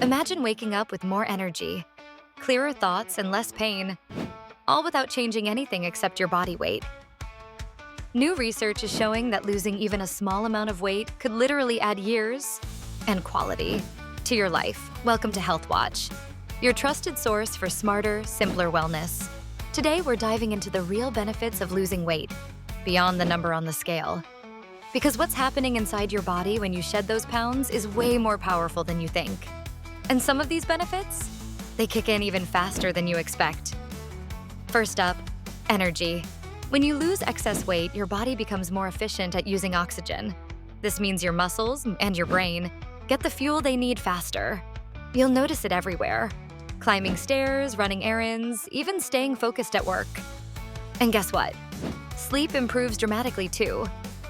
Imagine waking up with more energy, clearer thoughts, and less pain, all without changing anything except your body weight. New research is showing that losing even a small amount of weight could literally add years and quality to your life. Welcome to Health Watch, your trusted source for smarter, simpler wellness. Today, we're diving into the real benefits of losing weight, beyond the number on the scale. Because what's happening inside your body when you shed those pounds is way more powerful than you think. And some of these benefits, they kick in even faster than you expect. First up, energy. When you lose excess weight, your body becomes more efficient at using oxygen. This means your muscles and your brain get the fuel they need faster. You'll notice it everywhere: climbing stairs, running errands, even staying focused at work. And guess what? Sleep improves dramatically too.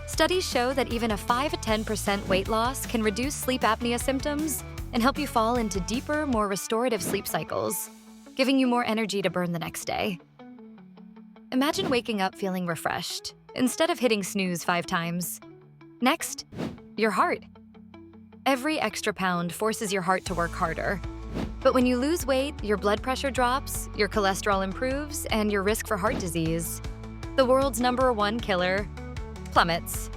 Studies show that even a 5 to 10% weight loss can reduce sleep apnea symptoms and help you fall into deeper, more restorative sleep cycles, giving you more energy to burn the next day. Imagine waking up feeling refreshed, instead of hitting snooze 5 times. Next, your heart. Every extra pound forces your heart to work harder. But when you lose weight, your blood pressure drops, your cholesterol improves, and your risk for heart disease, the world's #1 killer, plummets.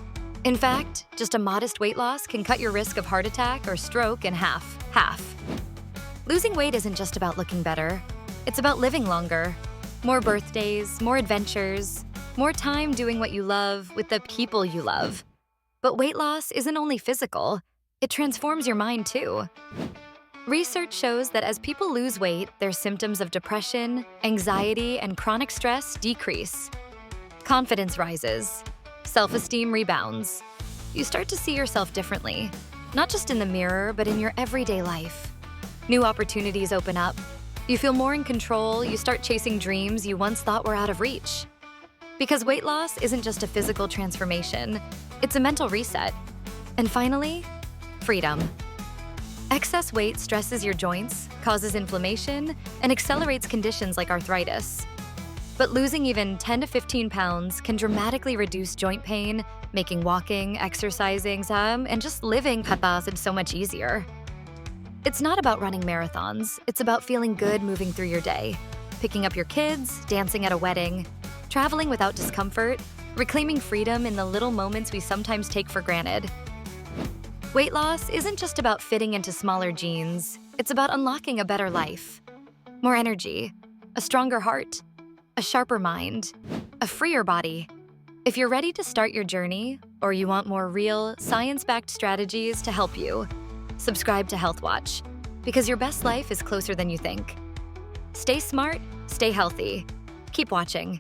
In fact, just a modest weight loss can cut your risk of heart attack or stroke in half. Losing weight isn't just about looking better. It's about living longer. More birthdays, more adventures, more time doing what you love with the people you love. But weight loss isn't only physical, it transforms your mind too. Research shows that as people lose weight, their symptoms of depression, anxiety, and chronic stress decrease. Confidence rises. Self-esteem rebounds. You start to see yourself differently, not just in the mirror, but in your everyday life. New opportunities open up. You feel more in control, you start chasing dreams you once thought were out of reach. Because weight loss isn't just a physical transformation, it's a mental reset. And finally, freedom. Excess weight stresses your joints, causes inflammation, and accelerates conditions like arthritis. But losing even 10 to 15 pounds can dramatically reduce joint pain, making walking, exercising, and just living so much easier. It's not about running marathons, it's about feeling good moving through your day, picking up your kids, dancing at a wedding, traveling without discomfort, reclaiming freedom in the little moments we sometimes take for granted. Weight loss isn't just about fitting into smaller jeans, it's about unlocking a better life. More energy, a stronger heart, a sharper mind, a freer body. If you're ready to start your journey, or you want more real, science-backed strategies to help you, subscribe to Health Watch, because your best life is closer than you think. Stay smart, stay healthy. Keep watching.